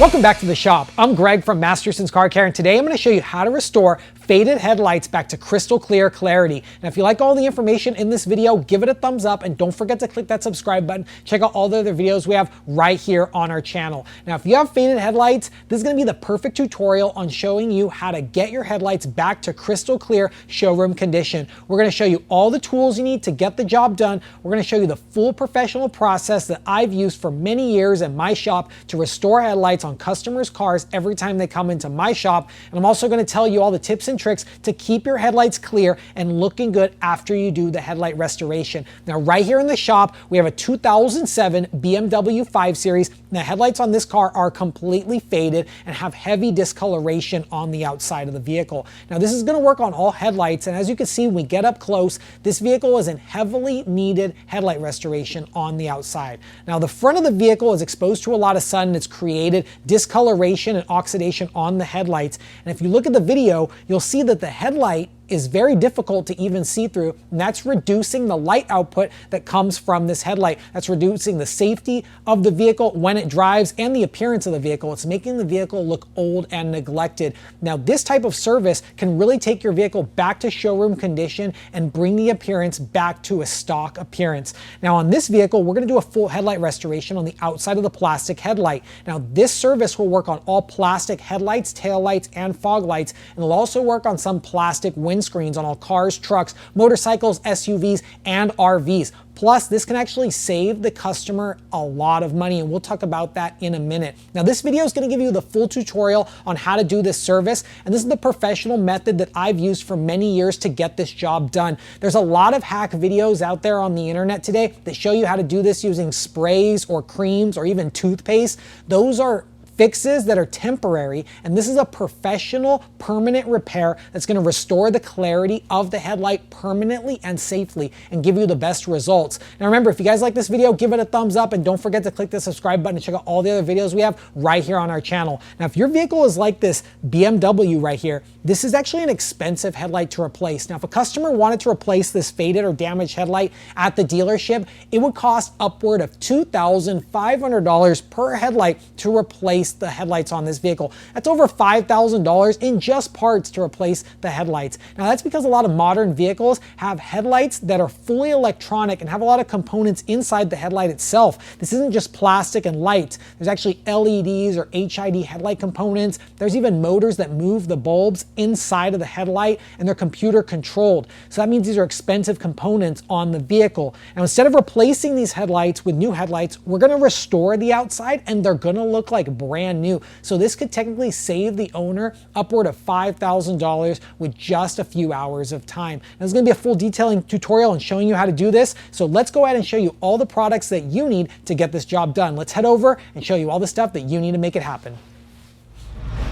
Welcome back to the shop. I'm Greg from Masterson's Car Care, and today I'm going to show you how to restore faded headlights back to crystal clear clarity. And if you like all the information in this video, give it a thumbs up and don't forget to click that subscribe button. Check out all the other videos we have right here on our channel. Now, if you have faded headlights, this is going to be the perfect tutorial on showing you how to get your headlights back to crystal clear showroom condition. We're going to show you all the tools you need to get the job done. We're going to show you the full professional process that I've used for many years in my shop to restore headlights on customers' cars every time they come into my shop. And I'm also going to tell you all the tips and tricks to keep your headlights clear and looking good after you do the headlight restoration. Now, right here in the shop, we have a 2007 BMW 5 Series. The headlights on this car are completely faded and have heavy discoloration on the outside of the vehicle. Now, this is going to work on all headlights, and as you can see, when we get up close, this vehicle is in heavily needed headlight restoration on the outside. Now, the front of the vehicle is exposed to a lot of sun, and it's created discoloration and oxidation on the headlights. And if you look at the video, you'll see that the headlight is very difficult to even see through, and that's reducing the light output that comes from this headlight. That's reducing the safety of the vehicle when it drives and the appearance of the vehicle. It's making the vehicle look old and neglected. Now, this type of service can really take your vehicle back to showroom condition and bring the appearance back to a stock appearance. Now, on this vehicle, we're going to do a full headlight restoration on the outside of the plastic headlight. Now, this service will work on all plastic headlights, taillights, and fog lights, and it'll also work on some plastic windscreens on all cars, trucks, motorcycles, SUVs, and RVs. Plus, this can actually save the customer a lot of money, and we'll talk about that in a minute. Now, this video is going to give you the full tutorial on how to do this service, and this is the professional method that I've used for many years to get this job done. There's a lot of hack videos out there on the internet today that show you how to do this using sprays or creams or even toothpaste. Those are fixes that are temporary, and this is a professional permanent repair that's going to restore the clarity of the headlight permanently and safely and give you the best results. Now, remember, if you guys like this video, give it a thumbs up and don't forget to click the subscribe button and check out all the other videos we have right here on our channel. Now, if your vehicle is like this BMW right here, this is actually an expensive headlight to replace. Now, if a customer wanted to replace this faded or damaged headlight at the dealership, it would cost upward of $2,500 per headlight to replace the headlights on this vehicle. That's over $5,000 in just parts to replace the headlights. Now, that's because a lot of modern vehicles have headlights that are fully electronic and have a lot of components inside the headlight itself. This isn't just plastic and lights. There's actually LEDs or HID headlight components. There's even motors that move the bulbs inside of the headlight, and they're computer controlled. So that means these are expensive components on the vehicle. Now, instead of replacing these headlights with new headlights, we're going to restore the outside, and they're going to look like brand new. So this could technically save the owner upward of $5,000 with just a few hours of time. Now, there's going to be a full detailing tutorial and showing you how to do this. So let's go ahead and show you all the products that you need to get this job done. Let's head over and show you all the stuff that you need to make it happen.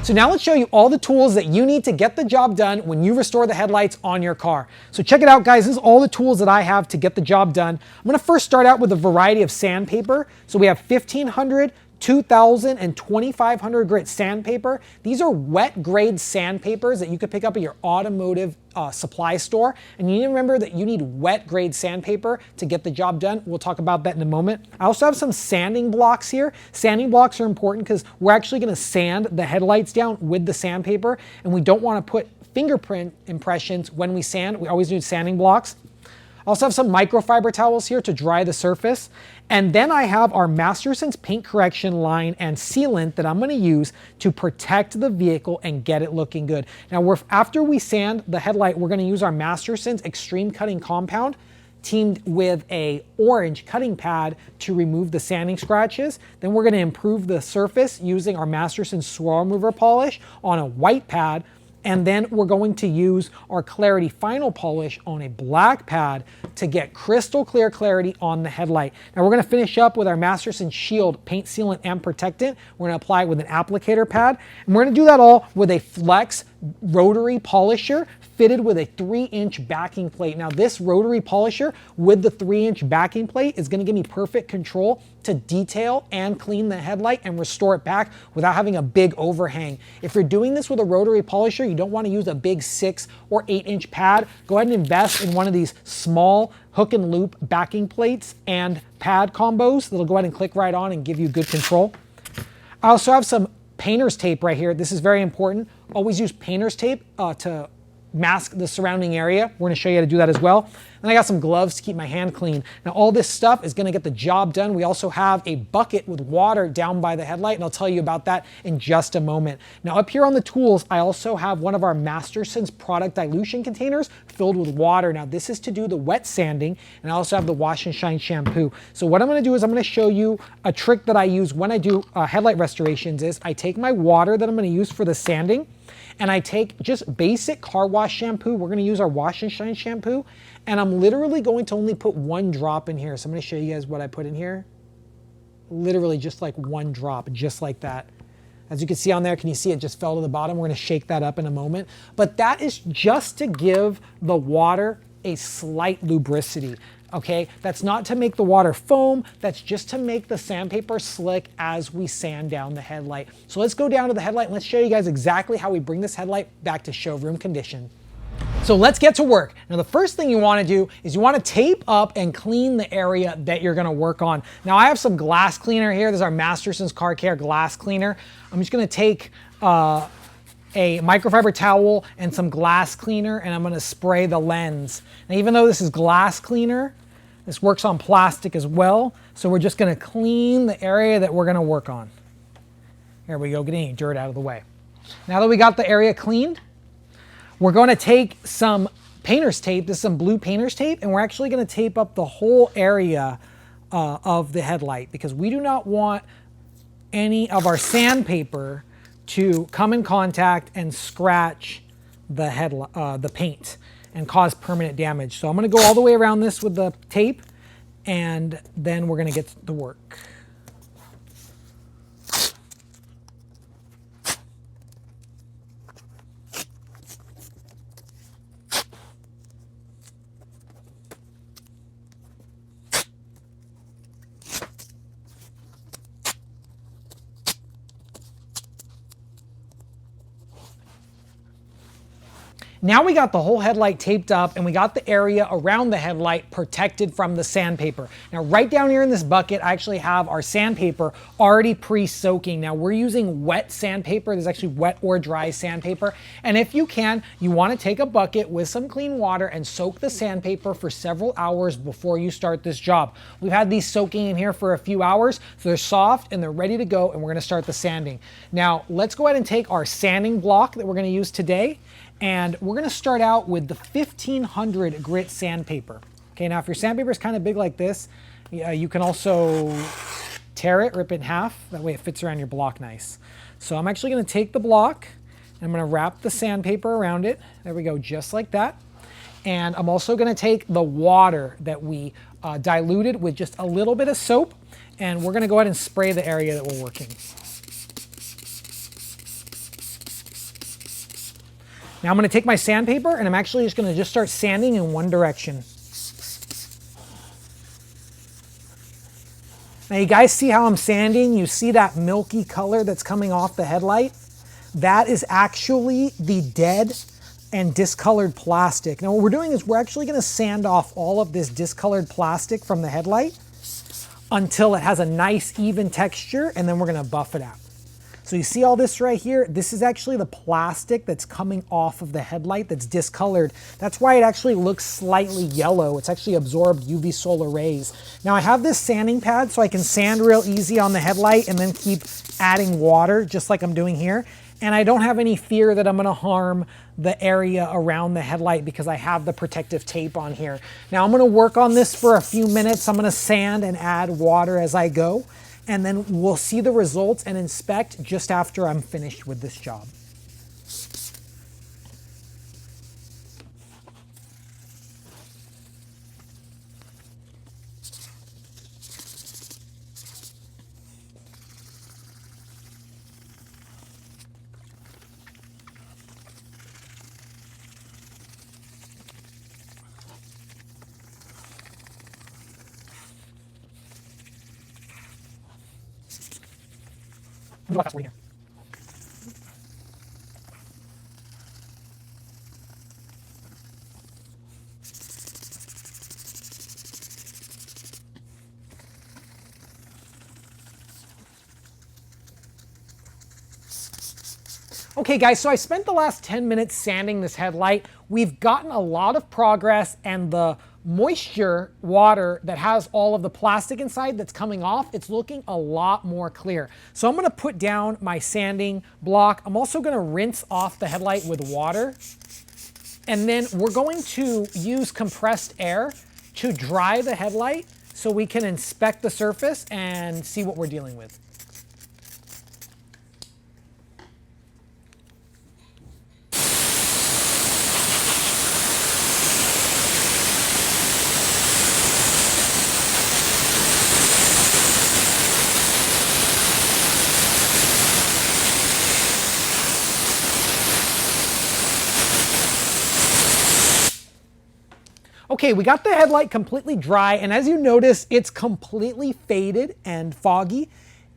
So now let's show you all the tools that you need to get the job done when you restore the headlights on your car. So check it out, guys. This is all the tools that I have to get the job done. I'm going to first start out with a variety of sandpaper. So we have 1500, 2000 and 2500 grit sandpaper. These are wet grade sandpapers that you could pick up at your automotive supply store. And you need to remember that you need wet grade sandpaper to get the job done. We'll talk about that in a moment. I also have some sanding blocks here. Sanding blocks are important because we're actually going to sand the headlights down with the sandpaper, and we don't want to put fingerprint impressions when we sand. We always use sanding blocks. I also have some microfiber towels here to dry the surface. And then I have our Masterson's paint correction line and sealant that I'm going to use to protect the vehicle and get it looking good. Now, after we sand the headlight, we're going to use our Masterson's extreme cutting compound teamed with a orange cutting pad to remove the sanding scratches. Then we're going to improve the surface using our Masterson swirl remover polish on a white pad. And then we're going to use our Clarity Final Polish on a black pad to get crystal clear clarity on the headlight. Now we're going to finish up with our Masterson Shield paint sealant and protectant. We're going to apply it with an applicator pad. And we're going to do that all with a flex rotary polisher fitted with a 3-inch backing plate. Now this rotary polisher with the 3-inch backing plate is going to give me perfect control to detail and clean the headlight and restore it back without having a big overhang. If you're doing this with a rotary polisher, you don't want to use a big 6 or 8-inch pad. Go ahead and invest in one of these small hook and loop backing plates and pad combos that'll go ahead and click right on and give you good control. I also have some painter's tape right here. This is very important. Always use painter's tape to mask the surrounding area. We're gonna show you how to do that as well. And I got some gloves to keep my hand clean. Now all this stuff is gonna get the job done. We also have a bucket with water down by the headlight, and I'll tell you about that in just a moment. Now up here on the tools, I also have one of our Masterson's product dilution containers filled with water. Now this is to do the wet sanding, and I also have the wash and shine shampoo. So what I'm gonna do is I'm gonna show you a trick that I use when I do headlight restorations. Is I take my water that I'm gonna use for the sanding, and I take just basic car wash shampoo. We're gonna use our wash and shine shampoo, and I'm literally going to only put 1 drop in here. So I'm gonna show you guys what I put in here. Literally just like 1 drop, just like that. As you can see on there, can you see it just fell to the bottom? We're gonna shake that up in a moment. But that is just to give the water a slight lubricity. Okay, that's not to make the water foam, that's just to make the sandpaper slick as we sand down the headlight. So let's go down to the headlight and let's show you guys exactly how we bring this headlight back to showroom condition. So let's get to work. Now the first thing you wanna do is you wanna tape up and clean the area that you're gonna work on. Now I have some glass cleaner here. This is our Masterson's Car Care glass cleaner. I'm just gonna take a microfiber towel and some glass cleaner, and I'm gonna spray the lens. Now even though this is glass cleaner, this works on plastic as well. So we're just gonna clean the area that we're gonna work on. There we go, getting any dirt out of the way. Now that we got the area cleaned, we're gonna take some painter's tape. This is some blue painter's tape, and we're actually gonna tape up the whole area of the headlight, because we do not want any of our sandpaper to come in contact and scratch the paint and cause permanent damage. So I'm gonna go all the way around this with the tape, and then we're gonna get to work. Now we got the whole headlight taped up, and we got the area around the headlight protected from the sandpaper. Now right down here in this bucket, I actually have our sandpaper already pre-soaking. Now we're using wet sandpaper. There's actually wet or dry sandpaper. And if you can, you wanna take a bucket with some clean water and soak the sandpaper for several hours before you start this job. We've had these soaking in here for a few hours, so they're soft and they're ready to go, and we're gonna start the sanding. Now let's go ahead and take our sanding block that we're gonna use today, and we're gonna start out with the 1500 grit sandpaper. Okay, now if your sandpaper is kind of big like this, you can also tear it, rip it in half. That way it fits around your block nice. So I'm actually gonna take the block, and I'm gonna wrap the sandpaper around it. There we go, just like that. And I'm also gonna take the water that we diluted with just a little bit of soap, and we're gonna go ahead and spray the area that we're working. Now I'm gonna take my sandpaper, and I'm actually just gonna start sanding in one direction. Now you guys see how I'm sanding? You see that milky color that's coming off the headlight? That is actually the dead and discolored plastic. Now what we're doing is we're actually gonna sand off all of this discolored plastic from the headlight until it has a nice even texture, and then we're gonna buff it out. So you see all this right here? This is actually the plastic that's coming off of the headlight that's discolored. That's why it actually looks slightly yellow. It's actually absorbed UV solar rays. Now I have this sanding pad so I can sand real easy on the headlight and then keep adding water just like I'm doing here. And I don't have any fear that I'm gonna harm the area around the headlight because I have the protective tape on here. Now I'm gonna work on this for a few minutes. I'm gonna sand and add water as I go, and then we'll see the results and inspect just after I'm finished with this job. Here. Okay guys, so I spent the last 10 minutes sanding this headlight. We've gotten a lot of progress, and the moisture water that has all of the plastic inside that's coming off, it's looking a lot more clear. So I'm gonna put down my sanding block. I'm also gonna rinse off the headlight with water. And then we're going to use compressed air to dry the headlight so we can inspect the surface and see what we're dealing with. Okay, we got the headlight completely dry, and as you notice, it's completely faded and foggy.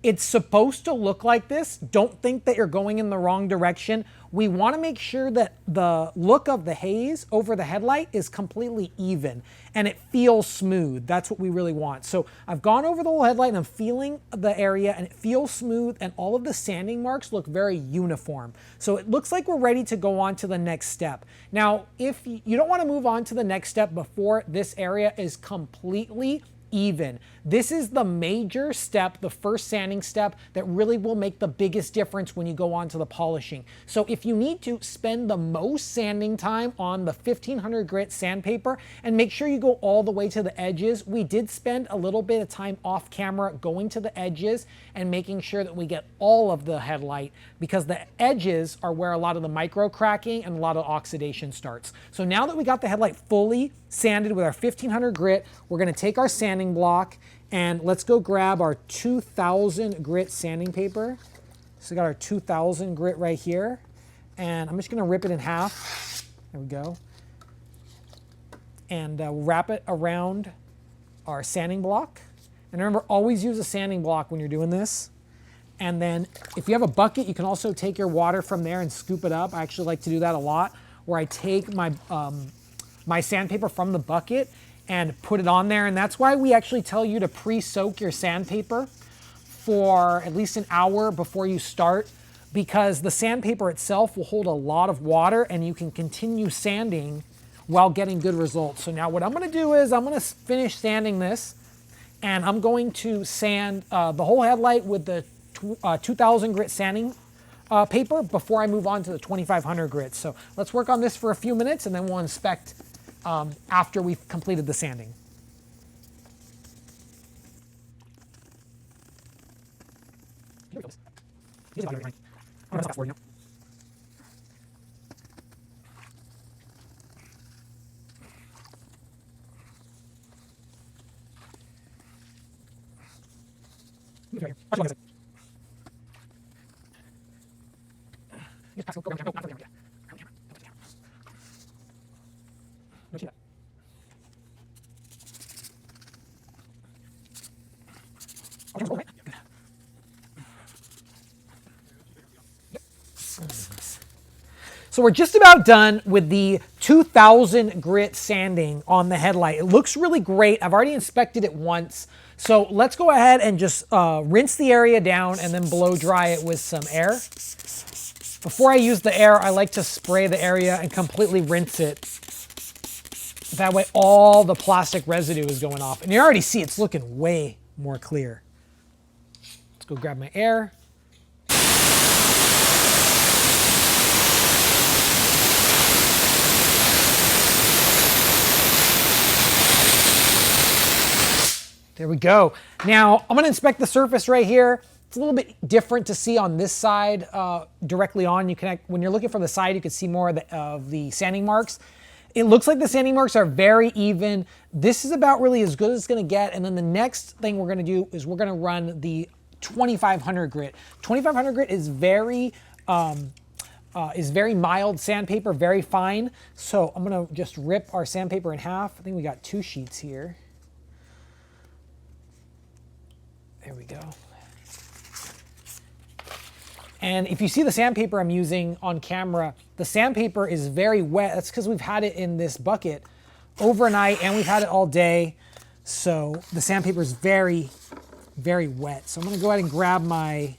It's supposed to look like this. Don't think that you're going in the wrong direction. We want to make sure that the look of the haze over the headlight is completely even and it feels smooth. That's what we really want. So I've gone over the whole headlight and I'm feeling the area, and it feels smooth, and all of the sanding marks look very uniform. So it looks like we're ready to go on to the next step. Now, if you don't want to move on to the next step before this area is completely even. This is the major step, the first sanding step, that really will make the biggest difference when you go on to the polishing. So if you need to spend the most sanding time on the 1500 grit sandpaper, and make sure you go all the way to the edges. We did spend a little bit of time off camera going to the edges and making sure that we get all of the headlight, because the edges are where a lot of the micro cracking and a lot of oxidation starts. So now that we got the headlight fully sanded with our 1500 grit, we're gonna take our sanding block and let's go grab our 2000 grit sanding paper. So we got our 2000 grit right here, and I'm just gonna rip it in half. There we go. And wrap it around our sanding block. And remember, always use a sanding block when you're doing this. And then if you have a bucket, you can also take your water from there and scoop it up. I actually like to do that a lot, where I take my my sandpaper from the bucket and put it on there. And that's why we actually tell you to pre-soak your sandpaper for at least an hour before you start, because the sandpaper itself will hold a lot of water and you can continue sanding while getting good results. So now what I'm gonna do is I'm gonna finish sanding this, and I'm going to sand the whole headlight with the 2000 grit sanding paper before I move on to the 2500 grit. So let's work on this for a few minutes, and then we'll inspect after we've completed the sanding. So we're just about done with the 2000 grit sanding on the headlight. It looks really great. I've already inspected it once. So let's go ahead and just rinse the area down and then blow dry it with some air. Before I use the air, I like to spray the area and completely rinse it. That way all the plastic residue is going off. And you already see it's looking way more clear. Let's go grab my air. There we go. Now I'm gonna inspect the surface right here. It's a little bit different to see on this side directly on. You can, when you're looking from the side, you can see more of the sanding marks. It looks like the sanding marks are very even. This is about really as good as it's gonna get. And then the next thing we're gonna do is we're gonna run the 2500 grit. 2500 grit is very mild sandpaper, very fine. So I'm gonna just rip our sandpaper in half. I think we got 2 sheets here. There we go. And if you see the sandpaper I'm using on camera, the sandpaper is very wet. That's because we've had it in this bucket overnight and we've had it all day. So the sandpaper is very, very wet. So I'm gonna go ahead and grab my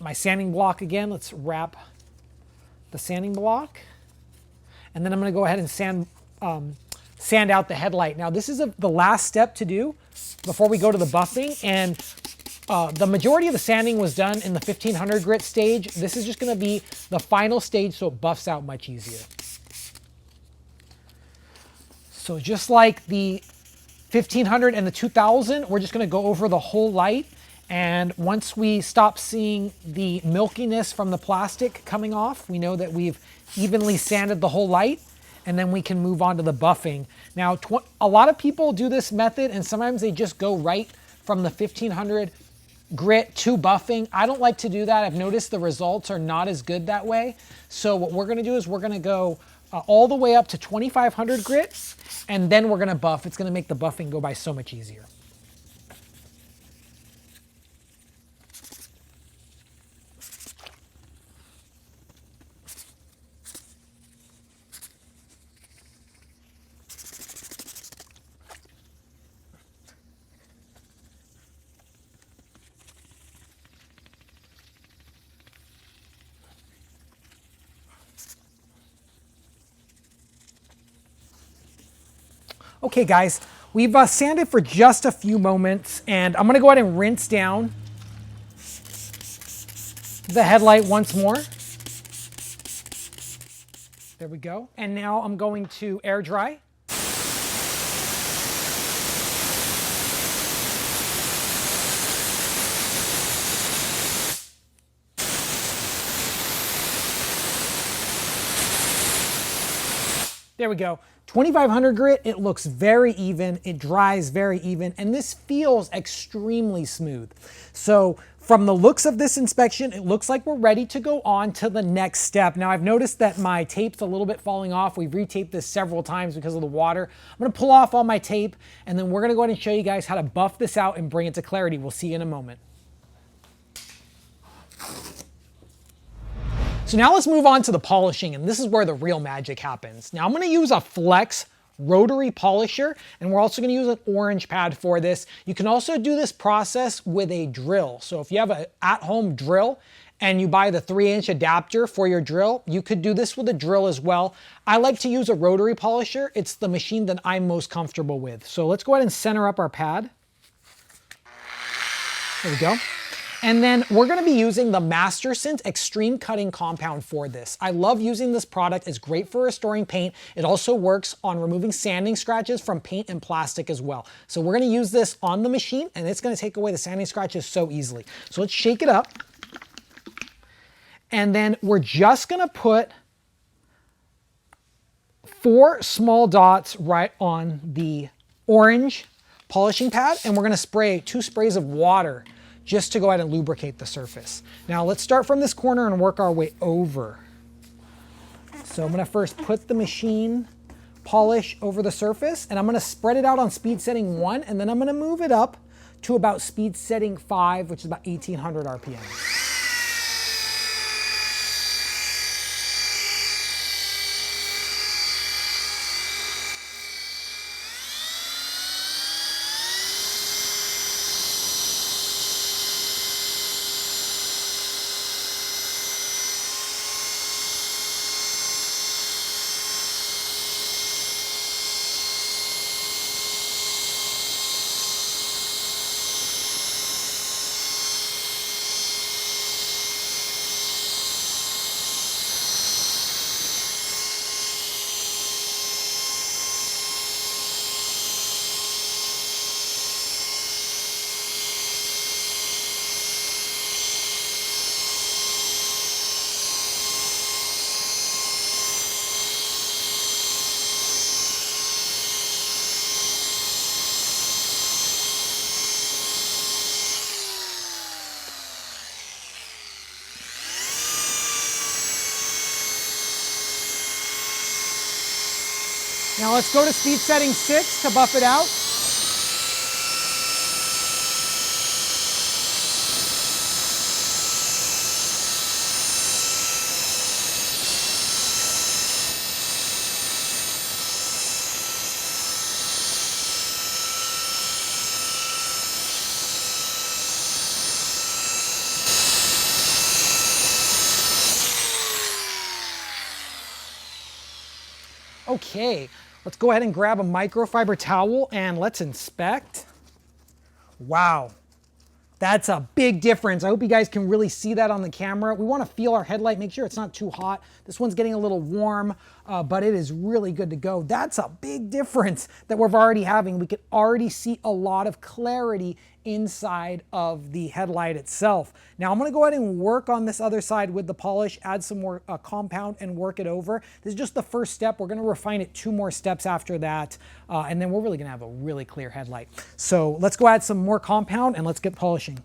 my sanding block again. Let's wrap the sanding block. And then I'm going to go ahead and sand out the headlight. Now this is the last step to do before we go to the buffing. And the majority of the sanding was done in the 1500 grit stage. This is just going to be the final stage, so it buffs out much easier. So just like the 1500 and the 2000, we're just going to go over the whole light. And once we stop seeing the milkiness from the plastic coming off, we know that we've evenly sanded the whole light, and then we can move on to the buffing. Now, a lot of people do this method, and sometimes they just go right from the 1500 grit to buffing. I don't like to do that. I've noticed the results are not as good that way. So what we're going to do is we're going to go all the way up to 2500 grit, and then we're going to buff. It's going to make the buffing go by so much easier. Okay guys, we've sanded for just a few moments, and I'm gonna go ahead and rinse down the headlight once more. There we go. And now I'm going to air dry. There we go. 2500 grit, it looks very even, it dries very even, and this feels extremely smooth. So from the looks of this inspection, it looks like we're ready to go on to the next step. Now I've noticed that my tape's a little bit falling off. We've retaped this several times because of the water. I'm gonna pull off all my tape, and then we're gonna go ahead and show you guys how to buff this out and bring it to clarity. We'll see you in a moment. So now let's move on to the polishing, and this is where the real magic happens. Now I'm going to use a Flex rotary polisher, and we're also going to use an orange pad for this. You can also do this process with a drill. So if you have an at-home drill and you buy the 3-inch adapter for your drill, you could do this with a drill as well. I like to use a rotary polisher. It's the machine that I'm most comfortable with. So let's go ahead and center up our pad. There we go. And then we're gonna be using the Masterson Extreme Cutting Compound for this. I love using this product. It's great for restoring paint. It also works on removing sanding scratches from paint and plastic as well. So we're gonna use this on the machine, and it's gonna take away the sanding scratches so easily. So let's shake it up. And then we're just gonna put 4 small dots right on the orange polishing pad, and we're gonna spray 2 sprays of water just to go ahead and lubricate the surface. Now let's start from this corner and work our way over. So I'm gonna first put the machine polish over the surface, and I'm gonna spread it out on speed setting 1, and then I'm gonna move it up to about speed setting 5, which is about 1800 RPM. Now let's go to speed setting 6 to buff it out. Okay, let's go ahead and grab a microfiber towel and let's inspect. Wow. That's a big difference. I hope you guys can really see that on the camera. We want to feel our headlight, make sure it's not too hot. This one's getting a little warm, but it is really good to go. That's a big difference that we're already having. We can already see a lot of clarity inside of the headlight itself. Now I'm going to go ahead and work on this other side with the polish, add some more compound and work it over. This is just the first step. We're going to refine it 2 more steps after that, and then we're really going to have a really clear headlight. So let's go add some more compound and let's get polishing.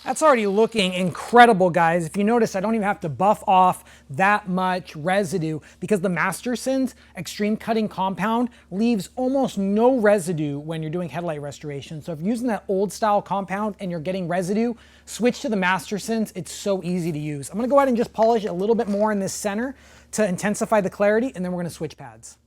That's already looking incredible, guys. If you notice, I don't even have to buff off that much residue because the Masterson's extreme cutting compound leaves almost no residue when you're doing headlight restoration. So if you're using that old style compound and you're getting residue, switch to the Masterson's. It's so easy to use. I'm gonna go ahead and just polish a little bit more in this center to intensify the clarity, and then we're gonna switch pads.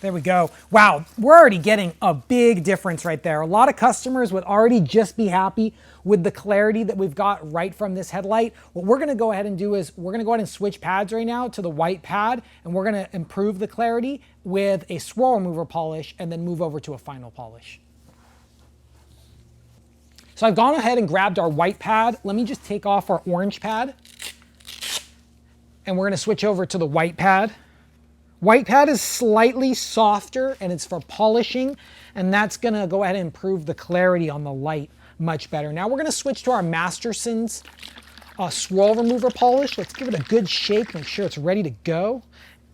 There we go. Wow, we're already getting a big difference right there. A lot of customers would already just be happy with the clarity that we've got right from this headlight. What we're gonna go ahead and do is we're gonna go ahead and switch pads right now to the white pad, and we're gonna improve the clarity with a swirl remover polish and then move over to a final polish. So I've gone ahead and grabbed our white pad. Let me just take off our orange pad, and we're gonna switch over to the white pad. White pad is slightly softer and it's for polishing, and that's gonna go ahead and improve the clarity on the light much better. Now we're gonna switch to our Masterson's swirl remover polish. Let's give it a good shake, make sure it's ready to go.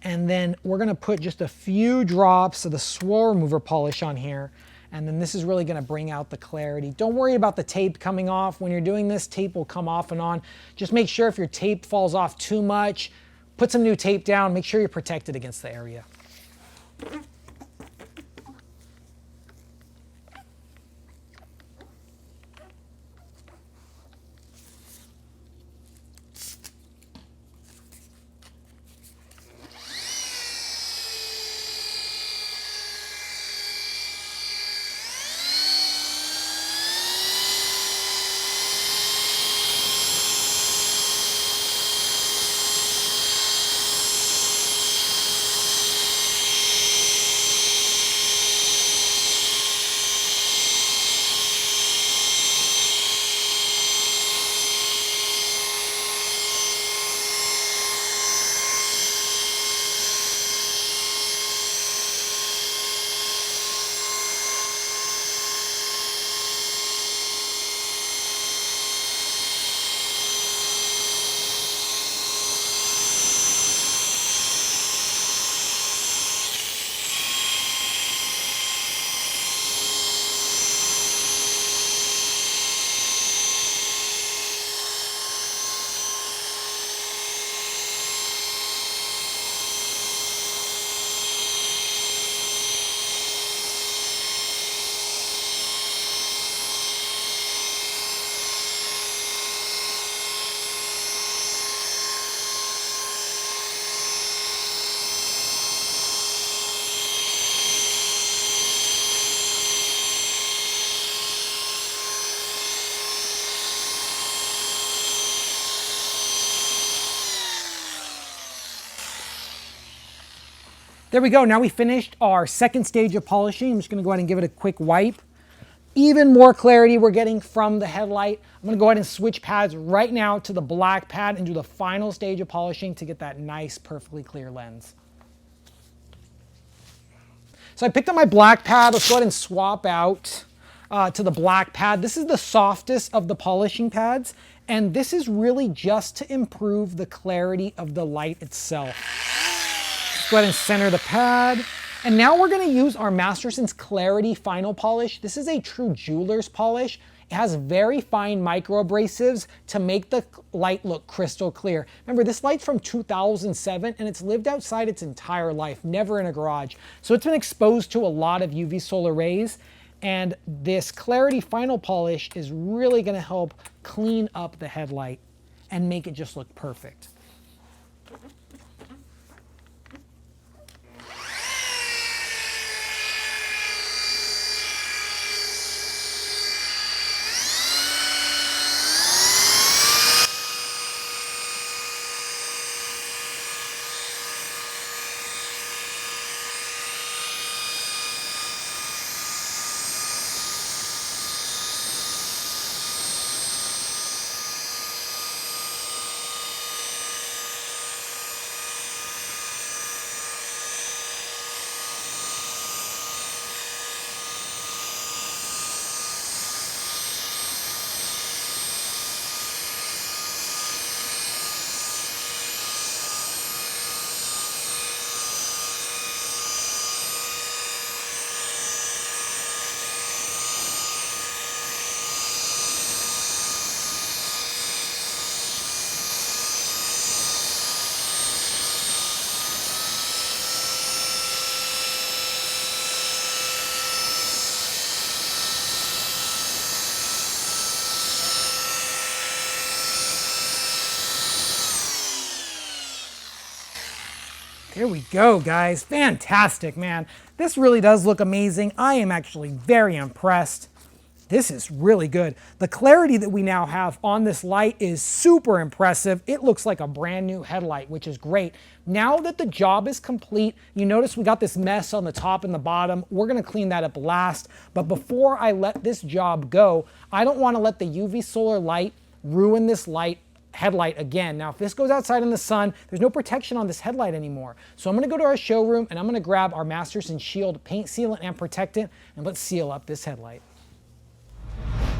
And then we're gonna put just a few drops of the swirl remover polish on here. And then this is really gonna bring out the clarity. Don't worry about the tape coming off. When you're doing this, tape will come off and on. Just make sure if your tape falls off too much, put some new tape down, make sure you're protected against the area. There we go. Now we finished our second stage of polishing. I'm just going to go ahead and give it a quick wipe. Even more clarity we're getting from the headlight. I'm going to go ahead and switch pads right now to the black pad and do the final stage of polishing to get that nice, perfectly clear lens. So I picked up my black pad. Let's go ahead and swap out to the black pad. This is the softest of the polishing pads, and this is really just to improve the clarity of the light itself. Let's go ahead and center the pad. And now we're going to use our Masterson's Clarity Final Polish. This is a true jeweler's polish. It has very fine micro abrasives to make the light look crystal clear. Remember, this light's from 2007 and it's lived outside its entire life, never in a garage. So it's been exposed to a lot of UV solar rays. And this Clarity Final Polish is really going to help clean up the headlight and make it just look perfect. There we go, guys. Fantastic, man. This really does look amazing. I am actually very impressed. This is really good. The clarity that we now have on this light is super impressive. It looks like a brand new headlight, which is great. Now that the job is complete, you notice we got this mess on the top and the bottom. We're gonna clean that up last. But before I let this job go, I don't wanna let the UV solar light ruin this headlight again. Now, if this goes outside in the sun, there's no protection on this headlight anymore. So I'm gonna go to our showroom and I'm gonna grab our Masterson Shield paint sealant and protectant, and let's seal up this headlight.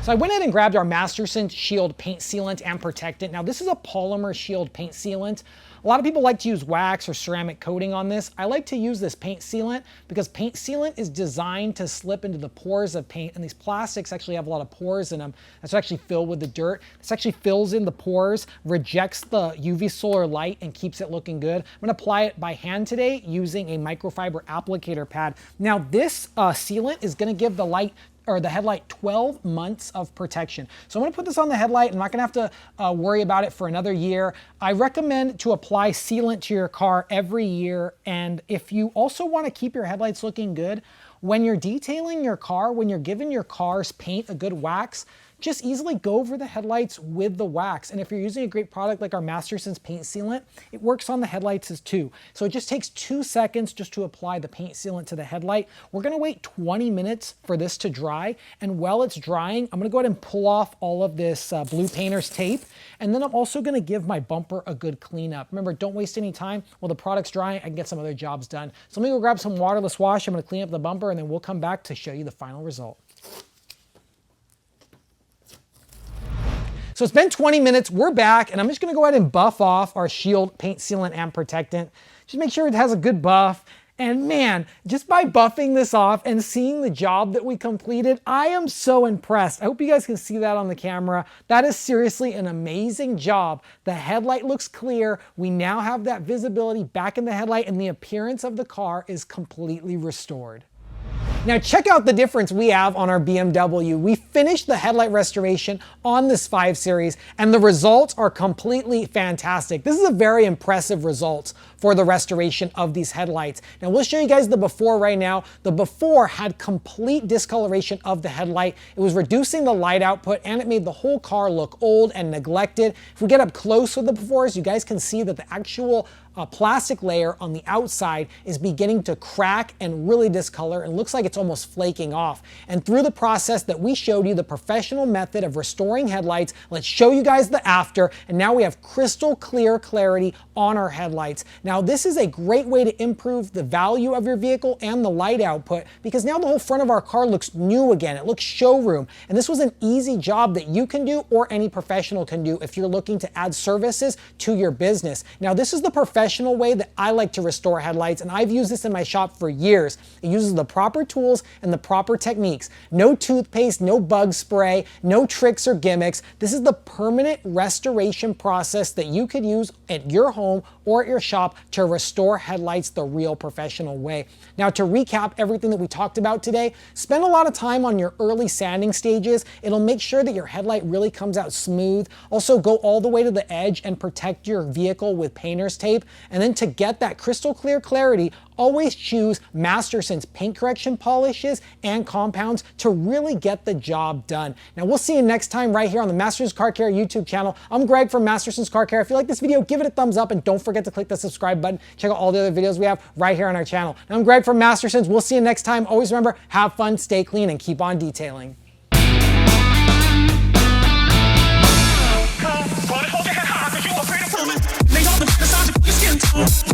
So I went ahead and grabbed our Masterson Shield paint sealant and protectant. Now this is a polymer shield paint sealant. A lot of people like to use wax or ceramic coating on this. I like to use this paint sealant because paint sealant is designed to slip into the pores of paint, and these plastics actually have a lot of pores in them that's actually filled with the dirt. This actually fills in the pores, rejects the UV solar light, and keeps it looking good. I'm gonna apply it by hand today using a microfiber applicator pad. Now this sealant is gonna give the headlight 12 months of protection. So I'm gonna put this on the headlight. I'm not gonna have to worry about it for another year. I recommend to apply sealant to your car every year. And if you also wanna keep your headlights looking good, when you're detailing your car, when you're giving your car's paint a good wax, just easily go over the headlights with the wax. And if you're using a great product like our Masterson's paint sealant, it works on the headlights as too. So it just takes 2 seconds just to apply the paint sealant to the headlight. We're gonna wait 20 minutes for this to dry. And while it's drying, I'm gonna go ahead and pull off all of this blue painter's tape. And then I'm also gonna give my bumper a good cleanup. Remember, don't waste any time. While the product's drying, I can get some other jobs done. So let me go grab some waterless wash. I'm gonna clean up the bumper and then we'll come back to show you the final result. So it's been 20 minutes, we're back, and I'm just gonna go ahead and buff off our Shield paint sealant and protectant. Just make sure it has a good buff. And man, just by buffing this off and seeing the job that we completed, I am so impressed. I hope you guys can see that on the camera. That is seriously an amazing job. The headlight looks clear. We now have that visibility back in the headlight, and the appearance of the car is completely restored. Now check out the difference we have on our BMW. We finished the headlight restoration on this 5 Series and the results are completely fantastic. This is a very impressive results for the restoration of these headlights. Now we'll show you guys the before right now. The before had complete discoloration of the headlight. It was reducing the light output and it made the whole car look old and neglected. If we get up close with the befores, you guys can see that the actual plastic layer on the outside is beginning to crack and really discolor, and looks like it's almost flaking off. And through the process that we showed you, the professional method of restoring headlights, let's show you guys the after, and now we have crystal clear clarity on our headlights. Now this is a great way to improve the value of your vehicle and the light output, because now the whole front of our car looks new again. It looks showroom, and this was an easy job that you can do, or any professional can do if you're looking to add services to your business. Now this is the professional way that I like to restore headlights, and I've used this in my shop for years. It uses the proper tools and the proper techniques. No toothpaste, no bug spray, no tricks or gimmicks. This is the permanent restoration process that you could use at your home or at your shop to restore headlights the real professional way. Now to recap everything that we talked about today, spend a lot of time on your early sanding stages. It'll make sure that your headlight really comes out smooth. Also go all the way to the edge and protect your vehicle with painter's tape. And then to get that crystal clear clarity, always choose Masterson's paint correction polishes and compounds to really get the job done. Now we'll see you next time right here on the Masterson's Car Care YouTube channel. I'm Greg from Masterson's Car Care. If you like this video, give it a thumbs up, and don't forget to click the subscribe button. Check out all the other videos we have right here on our channel. Now, I'm Greg from Masterson's. We'll see you next time. Always remember, have fun, stay clean, and keep on detailing. Hold your head high, 'cause you afraid of falling. Lay on the side of your skin tone.